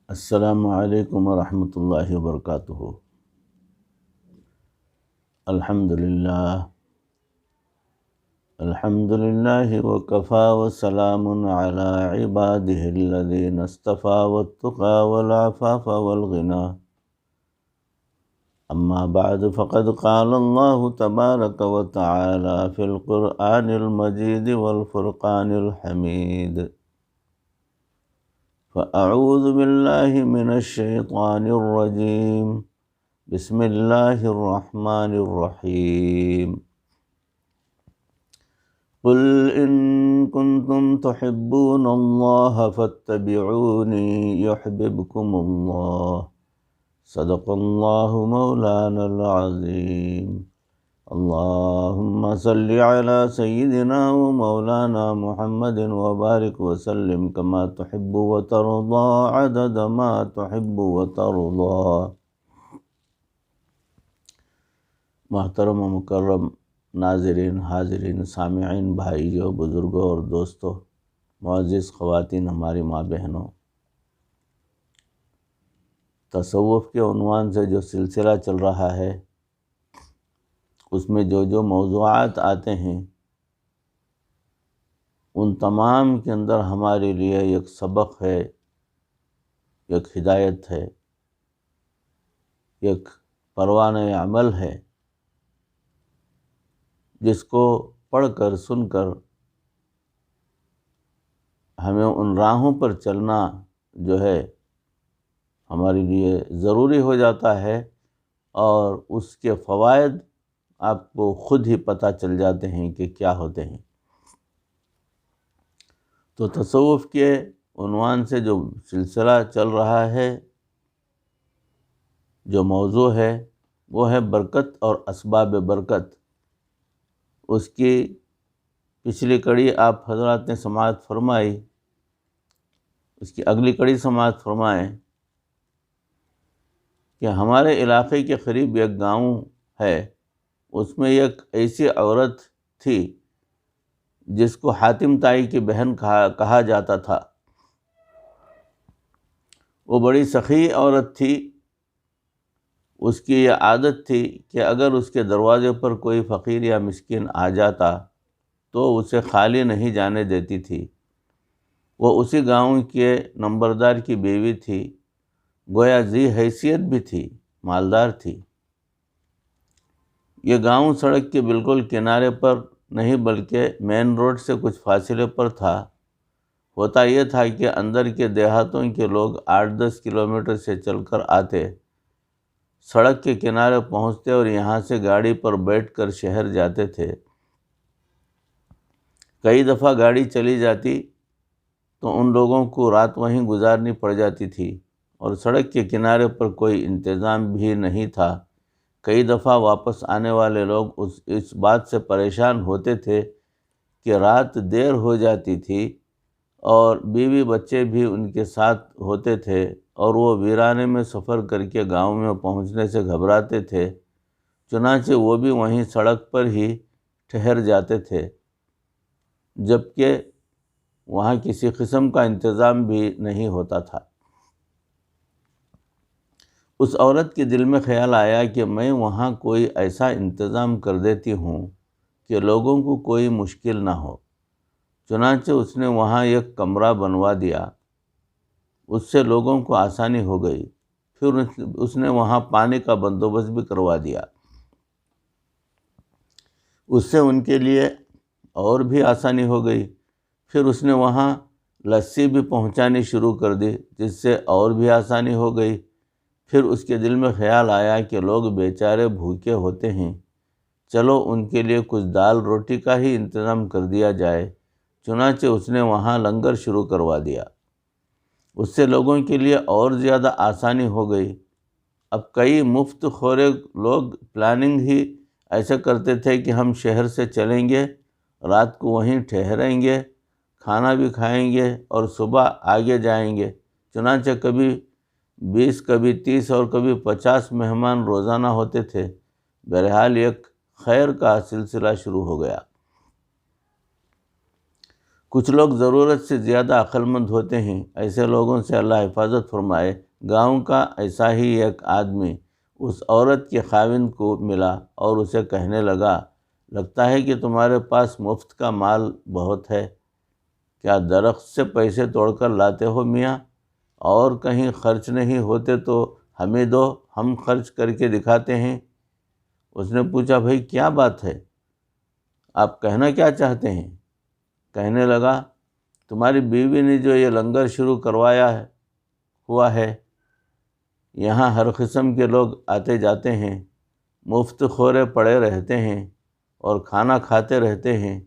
السلام علیکم ورحمۃ اللہ وبرکاتہ۔ الحمد للہ وکفیٰ وسلام علی عبادہ الذین اصطفیٰ والتقى والعفاف والغنى، اما بعد فقد قال اللہ تبارک وتعالی فی القرآن المجید والفرقان الحمید، فأعوذ باللہ من الشیطان الرجیم، بسم اللہ الرحمن الرحیم۔ قل ان کنتم تحبون اللہ فاتبعونی یحببکم اللہ، صدق اللہ مولانا العظیم۔ اللہم صلی علی سیدنا و مولانا محمد وبارک وسلم کما تحب وترضى عدد ما تحب وترضى۔ محترم و مکرم ناظرین، حاضرین، سامعین، بھائیوں، بزرگوں اور دوستوں، معزز خواتین، ہماری ماں بہنوں، تصوف کے عنوان سے جو سلسلہ چل رہا ہے، اس میں جو موضوعات آتے ہیں، ان تمام کے اندر ہمارے لیے ایک سبق ہے، ایک ہدایت ہے، ایک پروانہ عمل ہے، جس کو پڑھ کر سن کر ہمیں ان راہوں پر چلنا جو ہے ہمارے لیے ضروری ہو جاتا ہے، اور اس کے فوائد آپ کو خود ہی پتہ چل جاتے ہیں کہ کیا ہوتے ہیں۔ تو تصوف کے عنوان سے جو سلسلہ چل رہا ہے، جو موضوع ہے، وہ ہے برکت اور اسباب برکت۔ اس کی پچھلی کڑی آپ حضرات نے سماعت فرمائی، اس کی اگلی کڑی سماعت فرمائیں کہ ہمارے علاقے کے قریب ایک گاؤں ہے، اس میں ایک ایسی عورت تھی جس کو حاتم تائی کی بہن کہا جاتا تھا۔ وہ بڑی سخی عورت تھی۔ اس کی یہ عادت تھی کہ اگر اس کے دروازے پر کوئی فقیر یا مسکین آ جاتا تو اسے خالی نہیں جانے دیتی تھی۔ وہ اسی گاؤں کے نمبردار کی بیوی تھی، گویا ذی حیثیت بھی تھی، مالدار تھی۔ یہ گاؤں سڑک کے بالکل کنارے پر نہیں بلکہ مین روڈ سے کچھ فاصلے پر تھا۔ ہوتا یہ تھا کہ اندر کے دیہاتوں کے لوگ 8-10 کلومیٹر سے چل کر آتے، سڑک کے کنارے پہنچتے اور یہاں سے گاڑی پر بیٹھ کر شہر جاتے تھے۔ کئی دفعہ گاڑی چلی جاتی تو ان لوگوں کو رات وہیں گزارنی پڑ جاتی تھی، اور سڑک کے کنارے پر کوئی انتظام بھی نہیں تھا۔ کئی دفعہ واپس آنے والے لوگ اس بات سے پریشان ہوتے تھے کہ رات دیر ہو جاتی تھی، اور بیوی بچے بھی ان کے ساتھ ہوتے تھے، اور وہ ویرانے میں سفر کر کے گاؤں میں پہنچنے سے گھبراتے تھے، چنانچہ وہ بھی وہیں سڑک پر ہی ٹھہر جاتے تھے، جبکہ وہاں کسی قسم کا انتظام بھی نہیں ہوتا تھا۔ اس عورت کے دل میں خیال آیا کہ میں وہاں کوئی ایسا انتظام کر دیتی ہوں کہ لوگوں کو کوئی مشکل نہ ہو۔ چنانچہ اس نے وہاں ایک کمرہ بنوا دیا، اس سے لوگوں کو آسانی ہو گئی۔ پھر اس نے وہاں پانی کا بندوبست بھی کروا دیا، اس سے ان کے لیے اور بھی آسانی ہو گئی۔ پھر اس نے وہاں لسی بھی پہنچانی شروع کر دی، جس سے اور بھی آسانی ہو گئی۔ پھر اس کے دل میں خیال آیا کہ لوگ بیچارے بھوکے ہوتے ہیں، چلو ان کے لیے کچھ دال روٹی کا ہی انتظام کر دیا جائے۔ چنانچہ اس نے وہاں لنگر شروع کروا دیا، اس سے لوگوں کے لیے اور زیادہ آسانی ہو گئی۔ اب کئی مفت خورے لوگ پلاننگ ہی ایسے کرتے تھے کہ ہم شہر سے چلیں گے، رات کو وہیں ٹھہریں گے، کھانا بھی کھائیں گے اور صبح آگے جائیں گے۔ چنانچہ کبھی 20، کبھی 30 اور کبھی 50 مہمان روزانہ ہوتے تھے۔ بہرحال ایک خیر کا سلسلہ شروع ہو گیا۔ کچھ لوگ ضرورت سے زیادہ عقل مند ہوتے ہیں، ایسے لوگوں سے اللہ حفاظت فرمائے۔ گاؤں کا ایسا ہی ایک آدمی اس عورت کے خاوند کو ملا اور اسے کہنے لگتا ہے کہ تمہارے پاس مفت کا مال بہت ہے، کیا درخت سے پیسے توڑ کر لاتے ہو میاں؟ اور کہیں خرچ نہیں ہوتے تو ہمیں دو، ہم خرچ کر کے دکھاتے ہیں۔ اس نے پوچھا بھائی کیا بات ہے، آپ کہنا کیا چاہتے ہیں؟ کہنے لگا تمہاری بیوی نے جو یہ لنگر شروع ہوا ہے، یہاں ہر قسم کے لوگ آتے جاتے ہیں، مفت خورے پڑے رہتے ہیں اور کھانا کھاتے رہتے ہیں،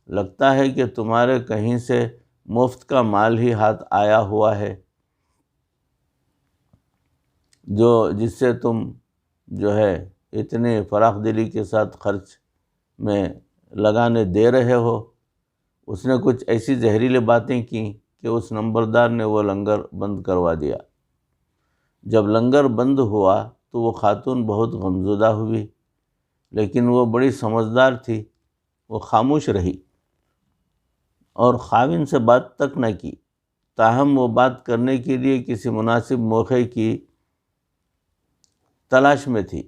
لگتا ہے کہ تمہارے کہیں سے مفت کا مال ہی ہاتھ آیا ہوا ہے، جس سے تم جو ہے اتنی فراخ دلی کے ساتھ خرچ میں لگانے دے رہے ہو۔ اس نے کچھ ایسی زہریلی باتیں کیں کہ اس نمبردار نے وہ لنگر بند کروا دیا۔ جب لنگر بند ہوا تو وہ خاتون بہت غمزدہ ہوئی، لیکن وہ بڑی سمجھدار تھی، وہ خاموش رہی اور خاوند سے بات تک نہ کی، تاہم وہ بات کرنے کے لیے کسی مناسب موقع کی تلاش میں تھی۔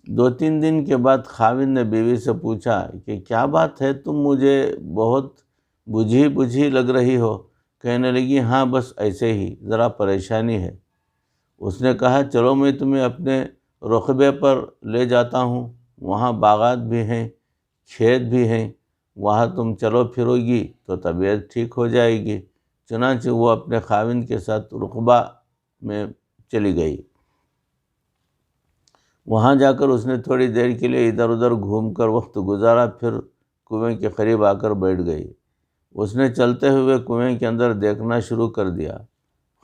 2-3 دن کے بعد خاوند نے بیوی سے پوچھا کہ کیا بات ہے، تم مجھے بہت بجھی لگ رہی ہو؟ کہنے لگی ہاں بس ایسے ہی، ذرا پریشانی ہے۔ اس نے کہا چلو میں تمہیں اپنے رقبے پر لے جاتا ہوں، وہاں باغات بھی ہیں، کھیت بھی ہیں، وہاں تم چلو پھرو گی تو طبیعت ٹھیک ہو جائے گی۔ چنانچہ وہ اپنے خاوند کے ساتھ رقبہ میں چلی گئی۔ وہاں جا کر اس نے تھوڑی دیر کے لیے ادھر ادھر گھوم کر وقت گزارا، پھر کنویں کے قریب آ کر بیٹھ گئی۔ اس نے چلتے ہوئے کنویں کے اندر دیکھنا شروع کر دیا۔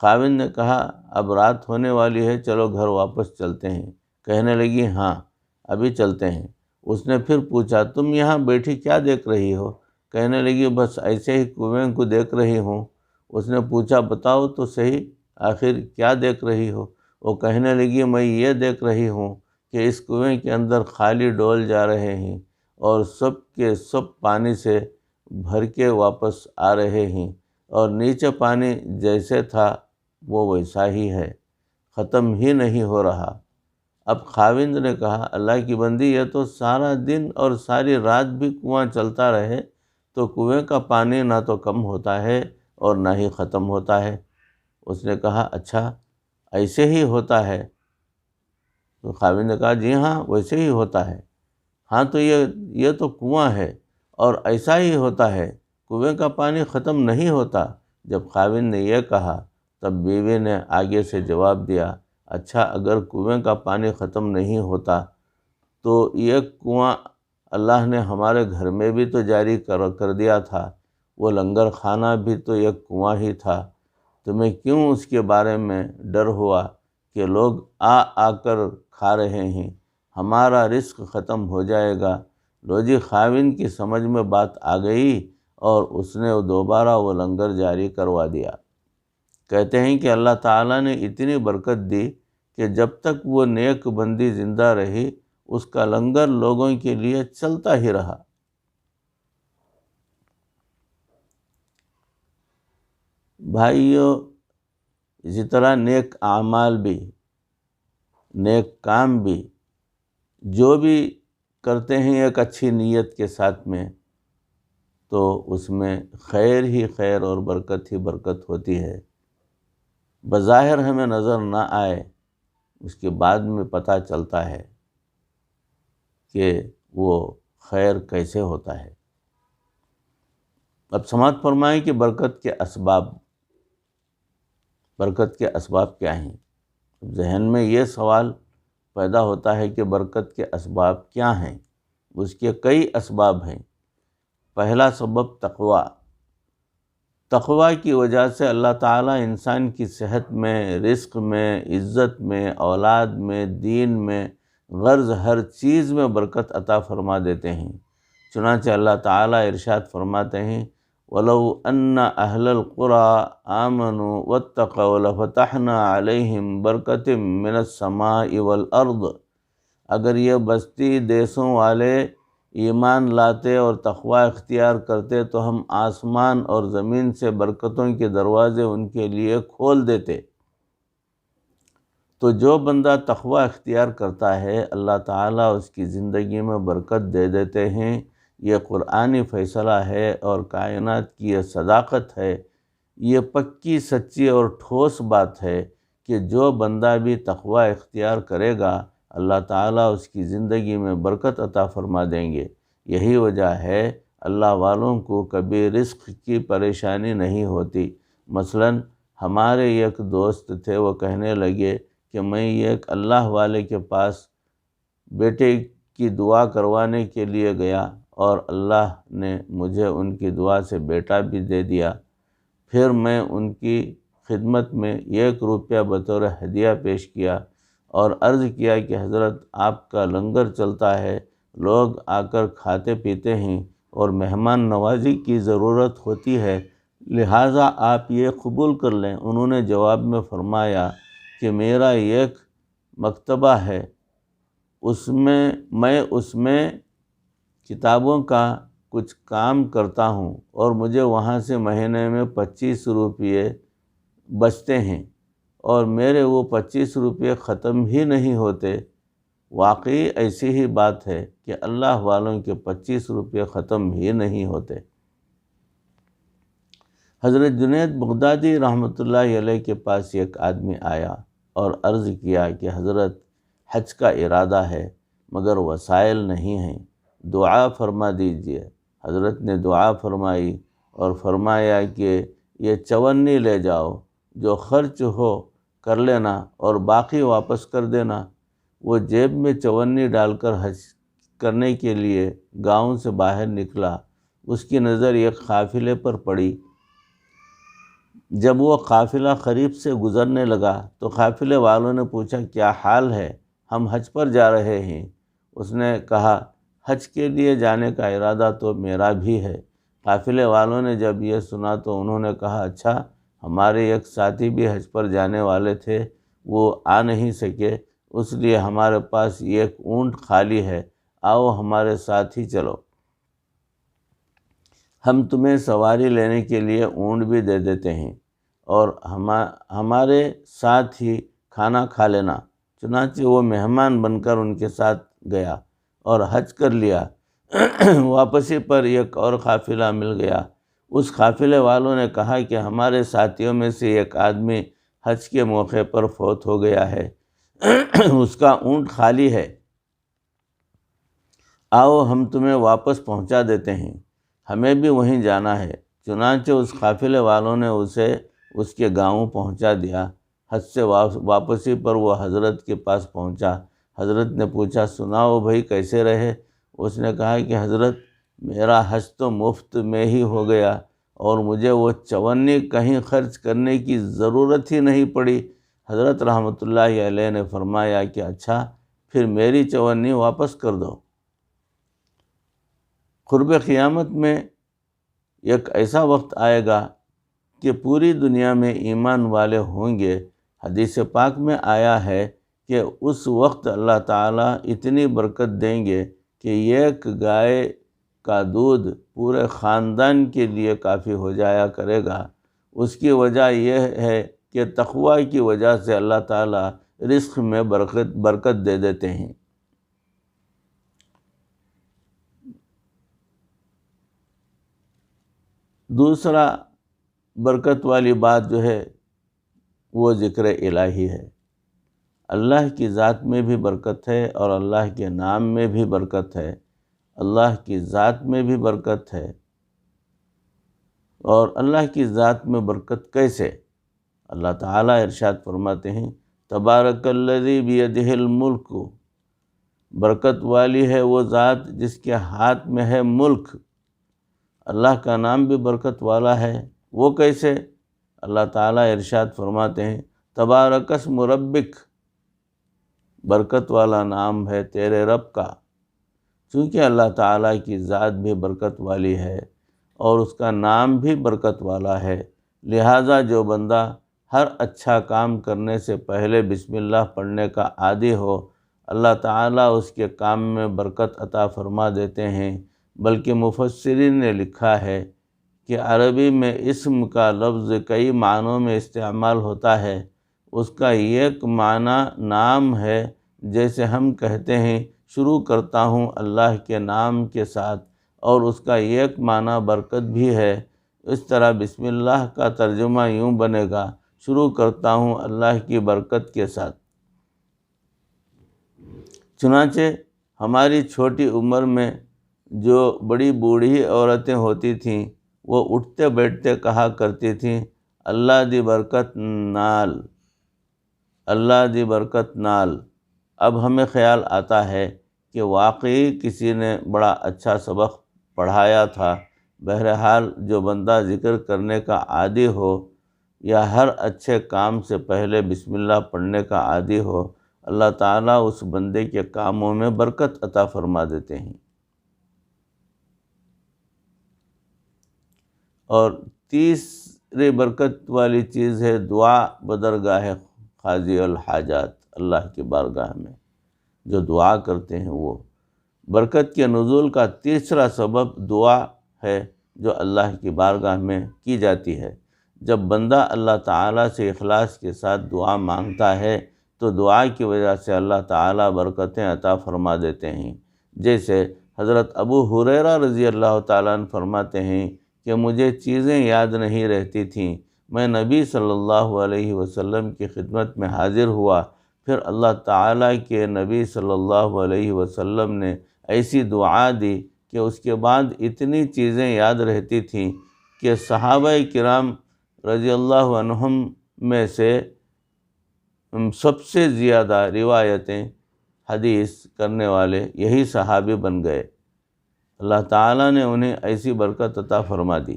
خاوند نے کہا اب رات ہونے والی ہے، چلو گھر واپس چلتے ہیں۔ کہنے لگی ہاں ابھی چلتے ہیں۔ اس نے پھر پوچھا تم یہاں بیٹھی کیا دیکھ رہی ہو؟ کہنے لگی بس ایسے ہی کنویں کو دیکھ رہی ہوں۔ اس نے پوچھا بتاؤ تو صحیح آخر کیا دیکھ رہی ہو؟ وہ کہنے لگی میں یہ دیکھ رہی ہوں کہ اس کنویں کے اندر خالی ڈول جا رہے ہیں اور سب کے سب پانی سے بھر کے واپس آ رہے ہیں، اور نیچے پانی جیسے تھا وہ ویسا ہی ہے، ختم ہی نہیں ہو رہا۔ اب خاوند نے کہا اللہ کی بندی، یہ تو سارا دن اور ساری رات بھی کنواں چلتا رہے تو کنویں کا پانی نہ تو کم ہوتا ہے اور نہ ہی ختم ہوتا ہے۔ اس نے کہا اچھا ایسے ہی ہوتا ہے؟ تو خاوند نے کہا جی ہاں ویسے ہی ہوتا ہے۔ ہاں تو یہ تو کنواں ہے اور ایسا ہی ہوتا ہے، کنویں کا پانی ختم نہیں ہوتا۔ جب خاوند نے یہ کہا تب بیوی نے آگے سے جواب دیا اچھا اگر کنویں کا پانی ختم نہیں ہوتا تو یہ کنواں اللہ نے ہمارے گھر میں بھی تو جاری کر دیا تھا، وہ لنگر خانہ بھی تو ایک کنواں ہی تھا، تمہیں کیوں اس کے بارے میں ڈر ہوا کہ لوگ آ کر کھا رہے ہیں، ہمارا رزق ختم ہو جائے گا؟ لو جی خاوند کی سمجھ میں بات آ گئی اور اس نے دوبارہ وہ لنگر جاری کروا دیا۔ کہتے ہیں کہ اللہ تعالیٰ نے اتنی برکت دی کہ جب تک وہ نیک بندی زندہ رہی اس کا لنگر لوگوں کے لیے چلتا ہی رہا۔ بھائیو اسی طرح نیک اعمال بھی، نیک کام بھی جو بھی کرتے ہیں ایک اچھی نیت کے ساتھ میں، تو اس میں خیر ہی خیر اور برکت ہی برکت ہوتی ہے۔ بظاہر ہمیں نظر نہ آئے، اس کے بعد میں پتہ چلتا ہے کہ وہ خیر کیسے ہوتا ہے۔ اب سماعت فرمائیں کہ برکت کے اسباب کیا ہیں؟ ذہن میں یہ سوال پیدا ہوتا ہے کہ برکت کے اسباب کیا ہیں؟ اس کے کئی اسباب ہیں۔ پہلا سبب تقوی کی وجہ سے اللہ تعالیٰ انسان کی صحت میں، رزق میں، عزت میں، اولاد میں، دین میں، غرض ہر چیز میں برکت عطا فرما دیتے ہیں۔ چنانچہ اللہ تعالیٰ ارشاد فرماتے ہیں وَلَوْ أَنَّ أَهْلَ الْقُرَىٰ آمَنُوا وَاتَّقَوْا لَفَتَحْنَا عَلَيْهِمْ بَرَكَةٍ مِّنَ السَّمَاءِ وَالْأَرْضِ، اگر یہ بستی دیسوں والے ایمان لاتے اور تقوی اختیار کرتے تو ہم آسمان اور زمین سے برکتوں کے دروازے ان کے لیے کھول دیتے۔ تو جو بندہ تقوی اختیار کرتا ہے اللہ تعالیٰ اس کی زندگی میں برکت دے دیتے ہیں۔ یہ قرآنی فیصلہ ہے اور کائنات کی یہ صداقت ہے، یہ پکی سچی اور ٹھوس بات ہے کہ جو بندہ بھی تقوی اختیار کرے گا اللہ تعالیٰ اس کی زندگی میں برکت عطا فرما دیں گے۔ یہی وجہ ہے اللہ والوں کو کبھی رزق کی پریشانی نہیں ہوتی۔ مثلاً ہمارے ایک دوست تھے، وہ کہنے لگے کہ میں ایک اللہ والے کے پاس بیٹے کی دعا کروانے کے لیے گیا اور اللہ نے مجھے ان کی دعا سے بیٹا بھی دے دیا۔ پھر میں ان کی خدمت میں 1 روپیہ بطور ہدیہ پیش کیا اور عرض کیا کہ حضرت آپ کا لنگر چلتا ہے، لوگ آ کر کھاتے پیتے ہیں اور مہمان نوازی کی ضرورت ہوتی ہے، لہٰذا آپ یہ قبول کر لیں۔ انہوں نے جواب میں فرمایا کہ میرا ایک مکتبہ ہے، میں اس میں کتابوں کا کچھ کام کرتا ہوں اور مجھے وہاں سے مہینے میں 25 روپے بچتے ہیں اور میرے وہ 25 روپے ختم ہی نہیں ہوتے۔ واقعی ایسی ہی بات ہے کہ اللہ والوں کے 25 روپے ختم ہی نہیں ہوتے۔ حضرت جنید بغدادی رحمۃ اللہ علیہ کے پاس ایک آدمی آیا اور عرض کیا کہ حضرت حج کا ارادہ ہے مگر وسائل نہیں ہیں، دعا فرما دیجئے۔ حضرت نے دعا فرمائی اور فرمایا کہ یہ 54 لے جاؤ، جو خرچ ہو کر لینا اور باقی واپس کر دینا۔ وہ جیب میں 54 ڈال کر حج کرنے کے لیے گاؤں سے باہر نکلا۔ اس کی نظر ایک قافلے پر پڑی۔ جب وہ قافلہ قریب سے گزرنے لگا تو قافلے والوں نے پوچھا کیا حال ہے؟ ہم حج پر جا رہے ہیں۔ اس نے کہا حج کے لیے جانے کا ارادہ تو میرا بھی ہے۔ قافلے والوں نے جب یہ سنا تو انہوں نے کہا اچھا، ہمارے ایک ساتھی بھی حج پر جانے والے تھے، وہ آ نہیں سکے، اس لیے ہمارے پاس ایک اونٹ خالی ہے، آؤ ہمارے ساتھ ہی چلو، ہم تمہیں سواری لینے کے لیے اونٹ بھی دے دیتے ہیں اور ہمارے ساتھ ہی کھانا کھا لینا۔ چنانچہ وہ مہمان بن کر ان کے ساتھ گیا اور حج کر لیا۔ واپسی پر ایک اور قافلہ مل گیا۔ اس قافلے والوں نے کہا کہ ہمارے ساتھیوں میں سے ایک آدمی حج کے موقع پر فوت ہو گیا ہے، اس کا اونٹ خالی ہے، آؤ ہم تمہیں واپس پہنچا دیتے ہیں، ہمیں بھی وہیں جانا ہے۔ چنانچہ اس قافلے والوں نے اسے اس کے گاؤں پہنچا دیا۔ حج سے واپسی پر وہ حضرت کے پاس پہنچا۔ حضرت نے پوچھا سناؤ بھائی کیسے رہے؟ اس نے کہا کہ حضرت میرا حج تو مفت میں ہی ہو گیا اور مجھے وہ 54 کہیں خرچ کرنے کی ضرورت ہی نہیں پڑی۔ حضرت رحمۃ اللہ علیہ نے فرمایا کہ اچھا پھر میری 54 واپس کر دو۔ قرب قیامت میں ایک ایسا وقت آئے گا کہ پوری دنیا میں ایمان والے ہوں گے۔ حدیث پاک میں آیا ہے کہ اس وقت اللہ تعالیٰ اتنی برکت دیں گے کہ ایک گائے کا دودھ پورے خاندان کے لیے کافی ہو جایا کرے گا۔ اس کی وجہ یہ ہے کہ تقوی کی وجہ سے اللہ تعالیٰ رزق میں برکت دے دیتے ہیں۔ دوسرا برکت والی بات جو ہے وہ ذکر الہی ہے۔ اللہ کی ذات میں بھی برکت ہے اور اللہ کے نام میں بھی برکت ہے۔ اللہ کی ذات میں بھی برکت ہے، اور اللہ کی ذات میں برکت کیسے؟ اللہ تعالیٰ ارشاد فرماتے ہیں تبارک الذی بیدہ الملک، برکت والی ہے وہ ذات جس کے ہاتھ میں ہے ملک۔ اللہ کا نام بھی برکت والا ہے، وہ کیسے؟ اللہ تعالیٰ ارشاد فرماتے ہیں تبارک اسم ربک، برکت والا نام ہے تیرے رب کا۔ چونکہ اللہ تعالیٰ کی ذات بھی برکت والی ہے اور اس کا نام بھی برکت والا ہے، لہٰذا جو بندہ ہر اچھا کام کرنے سے پہلے بسم اللہ پڑھنے کا عادی ہو، اللہ تعالیٰ اس کے کام میں برکت عطا فرما دیتے ہیں۔ بلکہ مفسرین نے لکھا ہے کہ عربی میں اسم کا لفظ کئی معنوں میں استعمال ہوتا ہے۔ اس کا ایک معنی نام ہے، جیسے ہم کہتے ہیں شروع کرتا ہوں اللہ کے نام کے ساتھ، اور اس کا ایک معنی برکت بھی ہے۔ اس طرح بسم اللہ کا ترجمہ یوں بنے گا، شروع کرتا ہوں اللہ کی برکت کے ساتھ۔ چنانچہ ہماری چھوٹی عمر میں جو بڑی بوڑھی عورتیں ہوتی تھیں، وہ اٹھتے بیٹھتے کہا کرتی تھیں اللہ دی برکت نال، اللہ دی برکت نال۔ اب ہمیں خیال آتا ہے کہ واقعی کسی نے بڑا اچھا سبق پڑھایا تھا۔ بہرحال جو بندہ ذکر کرنے کا عادی ہو یا ہر اچھے کام سے پہلے بسم اللہ پڑھنے کا عادی ہو، اللہ تعالیٰ اس بندے کے کاموں میں برکت عطا فرما دیتے ہیں۔ اور تیسری برکت والی چیز ہے دعا بدرگاہ قاضی الحاجات، اللہ کی بارگاہ میں جو دعا کرتے ہیں وہ برکت کے نزول کا تیسرا سبب دعا ہے جو اللہ کی بارگاہ میں کی جاتی ہے۔ جب بندہ اللہ تعالیٰ سے اخلاص کے ساتھ دعا مانگتا ہے تو دعا کی وجہ سے اللہ تعالیٰ برکتیں عطا فرما دیتے ہیں۔ جیسے حضرت ابو ہریرہ رضی اللہ تعالیٰ عنہ فرماتے ہیں کہ مجھے چیزیں یاد نہیں رہتی تھیں، میں نبی صلی اللہ علیہ وسلم کی خدمت میں حاضر ہوا، پھر اللہ تعالیٰ کے نبی صلی اللہ علیہ وسلم نے ایسی دعا دی کہ اس کے بعد اتنی چیزیں یاد رہتی تھیں کہ صحابہ کرام رضی اللہ عنہم میں سے سب سے زیادہ روایتیں حدیث کرنے والے یہی صحابی بن گئے۔ اللہ تعالیٰ نے انہیں ایسی برکت عطا فرما دی۔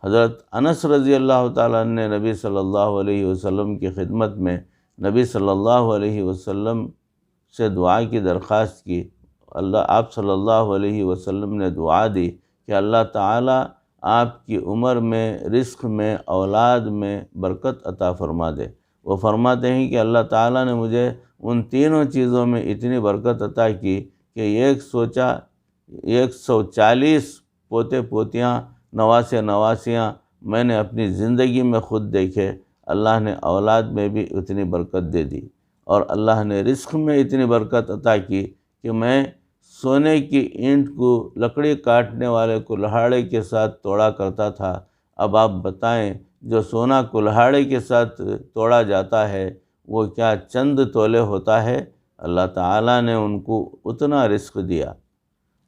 حضرت انس رضی اللہ تعالیٰ نے نبی صلی اللہ علیہ وسلم کی خدمت میں نبی صلی اللہ علیہ وسلم سے دعا کی درخواست کی۔ آپ صلی اللہ علیہ وسلم نے دعا دی کہ اللہ تعالیٰ آپ کی عمر میں، رزق میں، اولاد میں برکت عطا فرما دے۔ وہ فرماتے ہیں کہ اللہ تعالیٰ نے مجھے ان تینوں چیزوں میں اتنی برکت عطا کی کہ 140 پوتے پوتیاں، نواسے نواسیاں میں نے اپنی زندگی میں خود دیکھے۔ اللہ نے اولاد میں بھی اتنی برکت دے دی، اور اللہ نے رزق میں اتنی برکت عطا کی کہ میں سونے کی اینٹ کو، لکڑی کاٹنے والے کلہاڑے کے ساتھ توڑا کرتا تھا۔ اب آپ بتائیں جو سونا کلہاڑے کے ساتھ توڑا جاتا ہے وہ کیا چند تولے ہوتا ہے؟ اللہ تعالیٰ نے ان کو اتنا رزق دیا،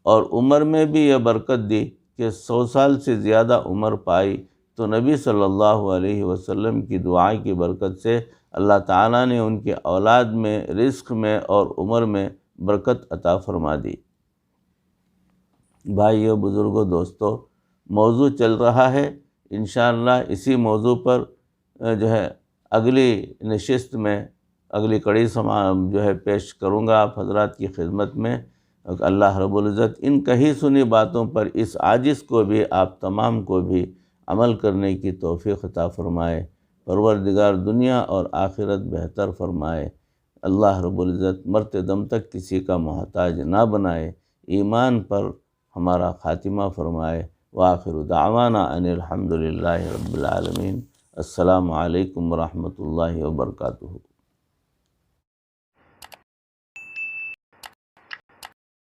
اور عمر میں بھی یہ برکت دی کہ 100 سال سے زیادہ عمر پائی۔ تو نبی صلی اللہ علیہ وسلم کی دعا کی برکت سے اللہ تعالیٰ نے ان کے اولاد میں، رزق میں اور عمر میں برکت عطا فرما دی۔ بھائیو، بزرگوں، دوستو، موضوع چل رہا ہے۔ انشاءاللہ اسی موضوع پر اگلی نشست میں اگلی کڑی پیش کروں گا آپ حضرات کی خدمت میں۔ اللہ رب العزت ان کہی سنی باتوں پر اس عاجز کو بھی، آپ تمام کو بھی عمل کرنے کی توفیق عطا فرمائے۔ پروردگار دنیا اور آخرت بہتر فرمائے۔ اللہ رب العزت مرتے دم تک کسی کا محتاج نہ بنائے۔ ایمان پر ہمارا خاتمہ فرمائے۔ وآخر دعوانا ان الحمد للہ رب العالمین۔ السلام علیکم ورحمۃ اللہ وبرکاتہ۔